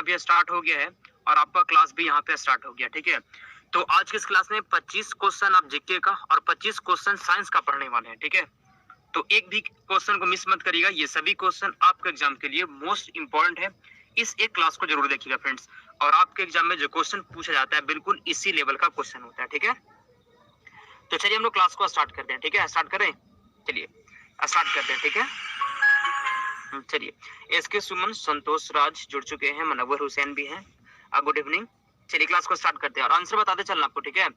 पे स्टार्ट हो गया है और आपका क्लास भी यहाँ पे स्टार्ट हो गया, ठीक है। तो आज की इस क्लास में 25 क्वेश्चन आप जीके का और 25 क्वेश्चन साइंस का पढ़ने वाले हैं, ठीक है। तो एक भी क्वेश्चन को मिस मत करिएगा, ये सभी क्वेश्चन आपके एग्जाम के लिए मोस्ट इंपॉर्टेंट है। इस एक क्लास को जरूर देखिएगा फ्रेंड्स, और आपके एग्जाम में जो क्वेश्चन पूछा जाता है बिल्कुल इसी लेवल का क्वेश्चन होता है, ठीक है। तो चलिए हम लोग क्लास को स्टार्ट करते हैं, ठीक है। स्टार्ट करें, चलिए स्टार्ट करते हैं, ठीक है। चलिए एस के सुमन, संतोष राज जुड़ चुके हैं, मनव्वर हुसैन भी हैं। Good evening. चलिए क्लास को स्टार्ट करते हैं और आंसर बताते चलना आपको, ठीक है।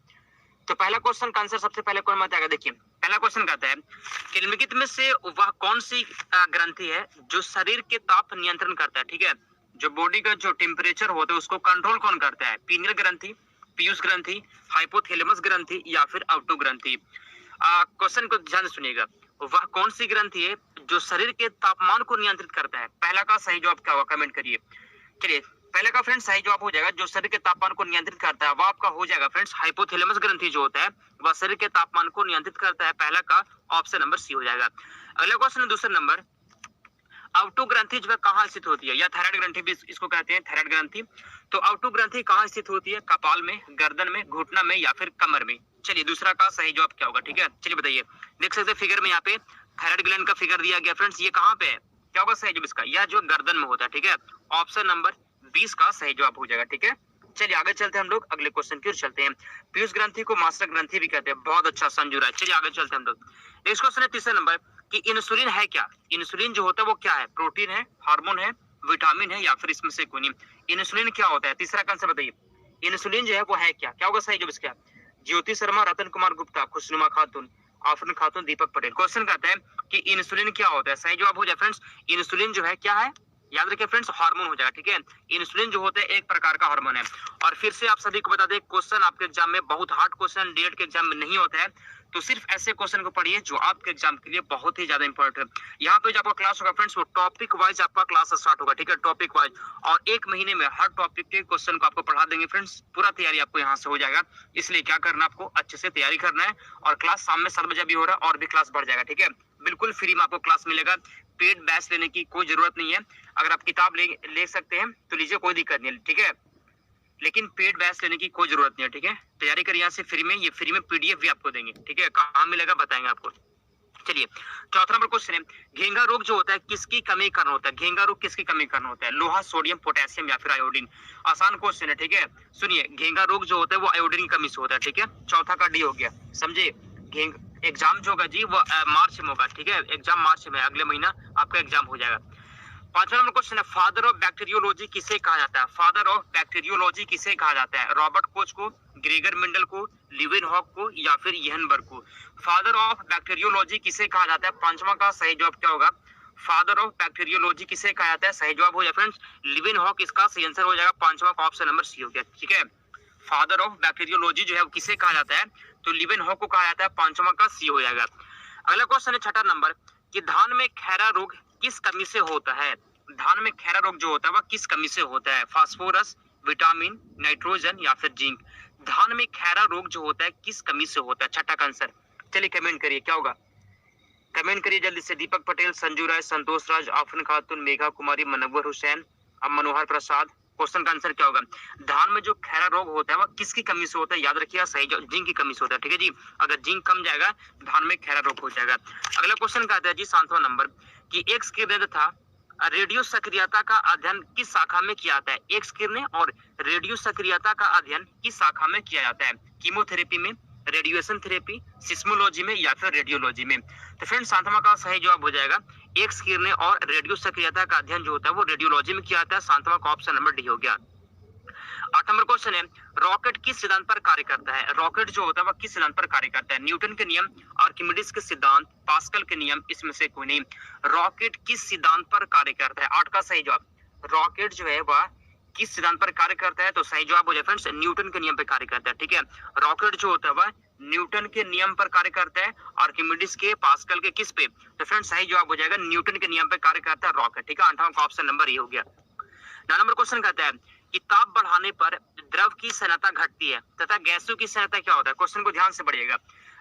तो पहला क्वेश्चन का आंसर सबसे पहले कौन बताएगा, देखिए पहला क्वेश्चन कहता है कि निम्नलिखित में से वह कौन सी ग्रंथि है जो शरीर के ताप नियंत्रण करता है, ठीक है। जो बॉडी का जो टेम्परेचर होता है उसको कंट्रोल कौन करता है, पीनियल ग्रंथि, पीयूष ग्रंथि, हाइपोथैलेमस ग्रंथि या फिर ऑप्टो ग्रंथि। क्वेश्चन को ध्यान से सुनिएगा, वह कौन सी ग्रंथि है जो शरीर के तापमान को नियंत्रित करता है। पहला का सही जवाब क्या होगा, कमेंट करिए। चलिए पहले का फ्रेंड्स सही जवाब हो जाएगा, जो शरीर के तापमान को नियंत्रित करता है वह आपका हो जाएगा फ्रेंड्स हाइपोथैलेमस ग्रंथि जो होता है वह शरीर के तापमान को नियंत्रित करता है। पहला का ऑप्शन नंबर सी हो जाएगा। अगला क्वेश्चन है दूसरा नंबर, ऑप्टो ग्रंथि जो है कहाँ स्थित होती है, या थायराइड ग्रंथि भी इसको कहते हैं, थायराइड ग्रंथि। तो ऑप्टो ग्रंथि कहाँ स्थित होती है, कपाल में, गर्दन में, घुटना में या फिर कमर में। चलिए दूसरा का सही जवाब क्या होगा, ठीक है। चलिए बताइए, देख सकते हैं फिगर में यहाँ पे थायराइड ग्लैंड का फिगर दिया गया फ्रेंड्स, ये कहाँ पे है, क्या होगा सही जवाब इसका, यह जो गर्दन में होता है, ठीक है। ऑप्शन नंबर 20 का सही जवाब हो जाएगा, ठीक है। चलिए आगे चलते हैं हम लोग अगले क्वेश्चन की ओर चलते हैं। पीयूष ग्रंथि को मास्टर ग्रंथि भी कहते हैं, बहुत अच्छा संजू राय। चलिए आगे चलते हैं हम लोग। नेक्स्ट क्वेश्चन है तीसरा नंबर कि इंसुलिन है क्या। इंसुलिन जो होता है वो क्या है, प्रोटीन है, हार्मोन है, विटामिन है या फिर इसमें से कोई नहीं। इंसुलिन क्या होता है, तीसरा का आंसर बताइए। इंसुलिन जो है वो है क्या, क्या होगा सही जवाब इसका, ज्योति शर्मा, रतन कुमार गुप्ता, खुशनुमा खातून, आफरीन खातून, दीपक पटेल। क्वेश्चन कहता है कि इंसुलिन क्या होता है, सही जवाब हो जाए फ्रेंड्स, इंसुलिन जो है क्या है, याद रखिए फ्रेंड्स हार्मोन हो जाएगा, ठीक है। इंसुलिन जो होता है एक प्रकार का हार्मोन है। और फिर से आप सभी को बता दें, क्वेश्चन आपके एग्जाम में बहुत हार्ड क्वेश्चन डीएड के एग्जाम में नहीं होता है, तो सिर्फ ऐसे क्वेश्चन को पढ़िए जो आपके एग्जाम के लिए बहुत ही ज्यादा इंपॉर्टेंट है। यहाँ पे जो आपका क्लास होगा फ्रेंड्स वो टॉपिक वाइज आपका क्लास स्टार्ट होगा, ठीक है, टॉपिक वाइज। और एक महीने में हर टॉपिक के क्वेश्चन को आपको पढ़ा देंगे फ्रेंड्स, पूरा तैयारी आपको यहाँ से हो जाएगा। इसलिए क्या करना, आपको अच्छे से तैयारी करना है। और क्लास शाम में 7 बजे भी हो रहा है और भी क्लास बढ़ जाएगा, ठीक है। बिल्कुल फ्री में आपको क्लास मिलेगा, पेड बैच लेने की कोई जरूरत नहीं है। अगर आप किताब ले सकते हैं तो लीजिए, कोई दिक्कत नहीं है, ठीक है। लेकिन पेड बैच लेने की कोई जरूरत नहीं है, ठीक है। तैयारी करिए यहाँ से फ्री में, ये फ्री में पीडीएफ भी आपको देंगे, ठीक है। कहाँ मिलेगा बताएंगे आपको। चलिए चौथा नंबर क्वेश्चन है, घेंगा रोग जो होता है किसकी कमी कारण होता है। घेंगा रोग किसकी कमी कारण होता है, लोहा, सोडियम, पोटेशियम या फिर आयोडीन। आसान क्वेश्चन है, ठीक है। सुनिए, घेंगा रोग जो होता है वो आयोडीन की कमी से होता है, ठीक है। चौथा का डी हो गया, समझे। एग्जाम जो होगा जी वो मार्च में होगा, ठीक है। एग्जाम मार्च में, अगले महीना आपका एग्जाम हो जाएगा। पांचवा नंबर क्वेश्चन है, फादर ऑफ बैक्टीरियोलॉजी किसे कहा जाता है। फादर ऑफ बैक्टीरियोलॉजी किसे कहा जाता है, रॉबर्ट कोच को, ग्रेगर मेंडल को, ल्यूवेनहॉक को या फिर यहनबर्ग को। फादर ऑफ बैक्टीरियोलॉजी किसे कहा जाता है, पांचवा का सही जवाब क्या होगा, फादर ऑफ बैक्टीरियोलॉजी किसे कहा जाता है, सही जवाब हो जाए फ्रेंड्स ल्यूवेनहॉक, इसका सही आंसर हो जाएगा। पांचवा का ऑप्शन नंबर सी हो गया, ठीक है। फादर ऑफ बैक्टीरियोलॉजी जो है वो किसे कहा जाता है, तो ल्यूवेनहॉक को कहा जाता है, पांचवा का सी हो जाएगा। अगला क्वेश्चन है छठा नंबर कि धान में खैरा रोग किस कमी से होता है। धान में खैरा रोग जो होता है वह किस कमी से होता है, फास्फोरस, विटामिन, नाइट्रोजन या फिर जिंक। धान में खैरा रोग जो होता है किस कमी से होता है, छठा का आंसर। चलिए कमेंट करिए क्या होगा, कमेंट करिए जल्दी से। दीपक पटेल, संजू राय, संतोष राज, आफरीन खातून, मेघा कुमारी, मनव्वर हुसैन, मनोहर प्रसाद। क्वेश्चन का आंसर क्या होगा, धान में जो खैरा रोग होता है वह किसकी कमी से होता है, याद रखिएगा सही जिंक की कमी से होता है, ठीक है जी। अगर जिंक कम जाएगा धान में खैरा रोग हो जाएगा। अगला क्वेश्चन कहता है जी 7वां नंबर कि एक्स किरणें तथा रेडियो सक्रियता का अध्ययन किस शाखा में किया जाता है। एक्स किरणें और रेडियो सक्रियता का अध्ययन किस शाखा में किया जाता है, कीमोथेरेपी में, रेडिएशन थेरेपी, सिस्मोलॉजी में या फिर रेडियोलॉजी में। तो फ्रेंड्स 7वां का सही जवाब हो जाएगा, एक्स किरणें और रेडियो सक्रियता का अध्ययन जो होता है वो रेडियोलॉजी में किया जाता है। 7वां का ऑप्शन नंबर डी हो गया। 8 नंबर क्वेश्चन है, रॉकेट किस सिद्धांत पर कार्य करता है। रॉकेट जो होता है वह किस सिद्धांत पर कार्य करता है, न्यूटन के नियम, आर्किमिडीज के सिद्धांत, पास्कल के नियम, इसमें से कोई नहीं। रॉकेट किस सिद्धांत पर कार्य करता है, 8 का सही जवाब। रॉकेट जो है वह किस सिद्धांत पर कार्य करता है, तो सही जवाब हो जाए फ्रेंड्स न्यूटन के नियम पर कार्य करता है, ठीक है। रॉकेट जो होता है वह न्यूटन के नियम पर कार्य करता है, आर्किमिडीज के, पास्कल के, किस पे, तो फ्रेंड्स सही जवाब हो जाएगा न्यूटन के नियम पर कार्य करता है रॉकेट, ठीक है। 8वां का ऑप्शन नंबर ये हो गया। 9 नंबर क्वेश्चन कहता है कि ताप बढ़ाने पर द्रव की सांद्रता घटती है तथा गैसों की सांद्रता क्या होता है। क्वेश्चन को ध्यान से पढ़िएगा,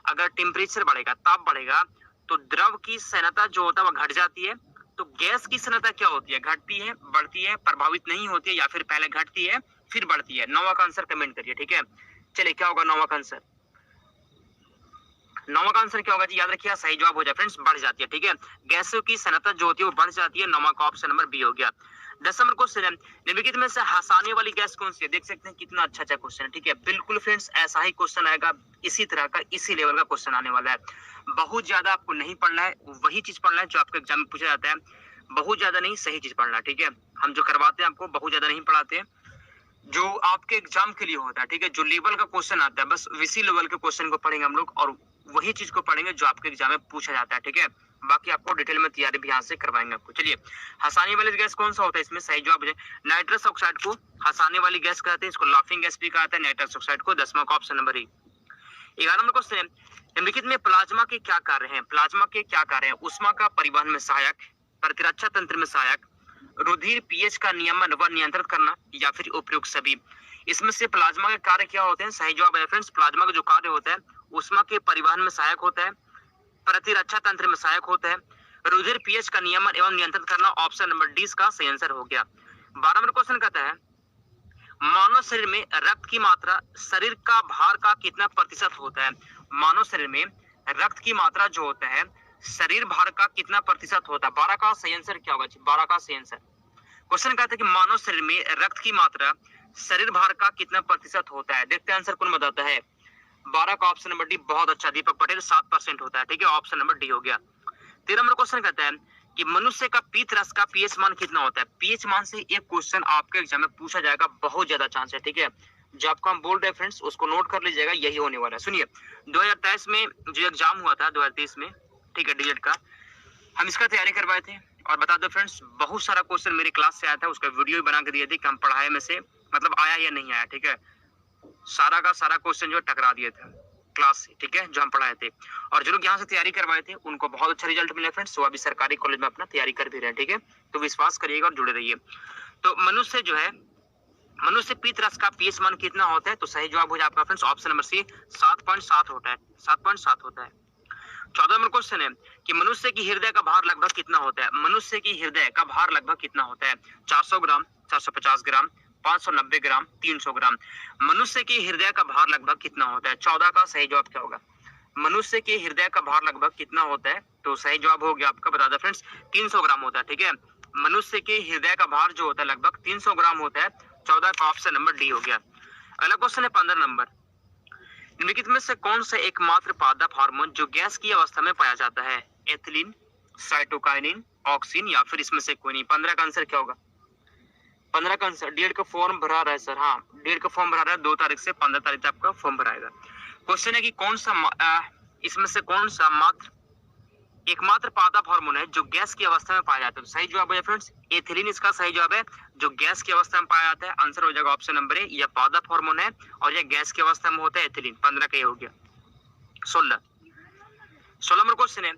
अगर टेम्परेचर बढ़ेगा, ताप बढ़ेगा, तो द्रव की सांद्रता जो होता है वह घट जाती है तो गैस की सांद्रता क्या होती है, घटती है, बढ़ती है, प्रभावित नहीं होती है, या फिर पहले घटती है फिर बढ़ती है? 9वां का आंसर कमेंट करिए, ठीक है। चलिए क्या होगा 9वां का आंसर? 9वां का आंसर क्या होगा जी, याद रखिए सही जवाब हो जाए फ्रेंड्स, बढ़ जाती है, ठीक है। गैसों की सांद्रता जो होती है वो बढ़ जाती है। 9वां का ऑप्शन नंबर बी हो गया। 10 नंबर क्वेश्चन है, निम्नलिखित में से हंसाने वाली गैस कौन सी है? देख सकते हैं कितना अच्छा अच्छा क्वेश्चन है, ठीक है। बिल्कुल फ्रेंड्स ऐसा ही क्वेश्चन आएगा, इसी तरह का इसी लेवल का क्वेश्चन आने वाला है। बहुत ज्यादा आपको नहीं पढ़ना है, वही चीज पढ़ना है जो आपके एग्जाम में पूछा जाता है। बहुत ज्यादा नहीं, सही चीज पढ़ना है, ठीक है। हम जो करवाते हैं आपको बहुत ज्यादा नहीं पढ़ाते हैं, जो आपके एग्जाम के लिए होता है, ठीक है। जो लेवल का क्वेश्चन आता है बस इसी लेवल के क्वेश्चन को पढ़ेंगे हम लोग, और वही चीज को पढ़ेंगे जो आपके एग्जाम में पूछा जाता है, ठीक है। बाकी आपको डिटेल में तैयारी भी यहाँ से करवाएंगे आपको। चलिए, हंसाने वाली गैस कौन सा होता है? इसमें सही जवाब है नाइट्रस ऑक्साइड को हंसाने वाली गैस कहते हैं, इसको लाफिंग गैस भी कहते हैं, नाइट्रस ऑक्साइड को। 10वां का ऑप्शन नंबर 11 नंबर क्वेश्चन, निम्नलिखित में प्लाज्मा के क्या कार्य हैं? प्लाज्मा के क्या कार्य हैं? उष्मा का परिवहन में सहायक, प्रतिरक्षा तंत्र में सहायक, रुधिर पीएच का नियमन व नियंत्रित करना, या फिर उपयुक्त सभी। इसमें से प्लाज्मा के कार्य क्या होते हैं? सही जवाब है फ्रेंड्स, प्लाज्मा का जो कार्य होता है उष्मा के परिवहन में सहायक होता है, प्रतिरक्षा तंत्र में सहायक होता है, रुधिर पीएच का नियमन एवं नियंत्रित करना। ऑप्शन नंबर डी इसका सही आंसर हो गया। 12 नंबर क्वेश्चन कहता है, मानव शरीर में रक्त की मात्रा शरीर का भार का कितना प्रतिशत होता है? मानव शरीर में रक्त की मात्रा जो होता है शरीर भार का कितना प्रतिशत होता है? 12 का सही आंसर क्या होगा? 12 का सही आंसर। क्वेश्चन कहता है कि मानव शरीर में रक्त की मात्रा शरीर भार का कितना प्रतिशत होता है? देखते हैं आंसर कौन बताता है। 12 का ऑप्शन नंबर डी, बहुत अच्छा दीपक पटेल, 7% होता है, ठीक है। ऑप्शन नंबर डी हो गया। 13 नंबर क्वेश्चन कहता है कि मनुष्य का पीत रस का पीएच मान कितना होता है? पीएच मान से एक क्वेश्चन आपके एग्जाम में पूछा जाएगा, बहुत ज्यादा चांस है, ठीक है। जो आपको हम बोल रहे हैं फ्रेंड्स उसको नोट कर लीजिएगा, यही होने वाला है। सुनिए, 2023 में जो एग्जाम हुआ था 2023 में, ठीक है, डीएड का, हम इसका तैयारी करवाए थे। और बता दो फ्रेंड्स, बहुत सारा क्वेश्चन मेरी क्लास से आया था, उसका वीडियो बना के दिए थे कि हम पढ़ाए में से मतलब आया या नहीं आया, ठीक है। सारा का सारा क्वेश्चन जो टकरा दिए थे क्लास से, ठीक है, जो हम पढ़ाए थे। और जो लोग यहाँ से तैयारी करवाए थे उनको बहुत अच्छा रिजल्ट मिला फ्रेंड्स, वो अभी सरकारी कॉलेज में अपना तैयारी कर भी रहे हैं, ठीक है। तो विश्वास करिएगा और जुड़े रहिए। तो मनुष्य जो है, मनुष्य पीत रस का पीएच मान कितना होता है? तो सही जवाब हो जाए आपका फ्रेंड्स ऑप्शन नंबर सी, 7.7 होता है, 7.7 होता है। 14 नंबर क्वेश्चन है कि मनुष्य की हृदय का भार लगभग कितना होता है? मनुष्य की हृदय का भार लगभग कितना होता है? 400 ग्राम, 450 ग्राम, 590 ग्राम, 300 ग्राम। मनुष्य की हृदय का भार लगभग कितना होता है? 14 का सही जवाब क्या होगा? मनुष्य के हृदय का भार लगभग कितना होता है? तो सही जवाब हो गया आपका, बता दो फ्रेंड्स, 300 ग्राम होता है, ठीक है। मनुष्य के हृदय का भार जो होता है लगभग 300 ग्राम होता है। 14 का ऑप्शन नंबर डी हो गया। अगला क्वेश्चन है 15 नंबर, निम्नलिखित में से कौन सा एकमात्र पादप हार्मोन जो गैस की अवस्था में पाया जाता है? एथिलीन, साइटोकाइनिन, ऑक्सिन, या फिर इसमें से कोई नहीं। 15 का आंसर क्या होगा? 15 का आंसर, डीएड का फॉर्म भरा रहा है सर, हाँ डीएड का फॉर्म भरा रहा है, 2 तारीख से 15 तारीख तक आपका फॉर्म भराएगा। क्वेश्चन है कि कौन सा इसमें से कौन सा एकमात्र पादप हार्मोन है जो गैस की अवस्था में पाया जाता है? तो सही जवाब है फ्रेंड्स, एथिलीन इसका सही जवाब है, जो गैस की अवस्था में पाया जाता है। आंसर हो जाएगा ऑप्शन नंबर ए, यह पादप हार्मोन है और यह गैस की अवस्था में होता है एथिलीन। 15 का ये हो गया। 16 नंबर क्वेश्चन है,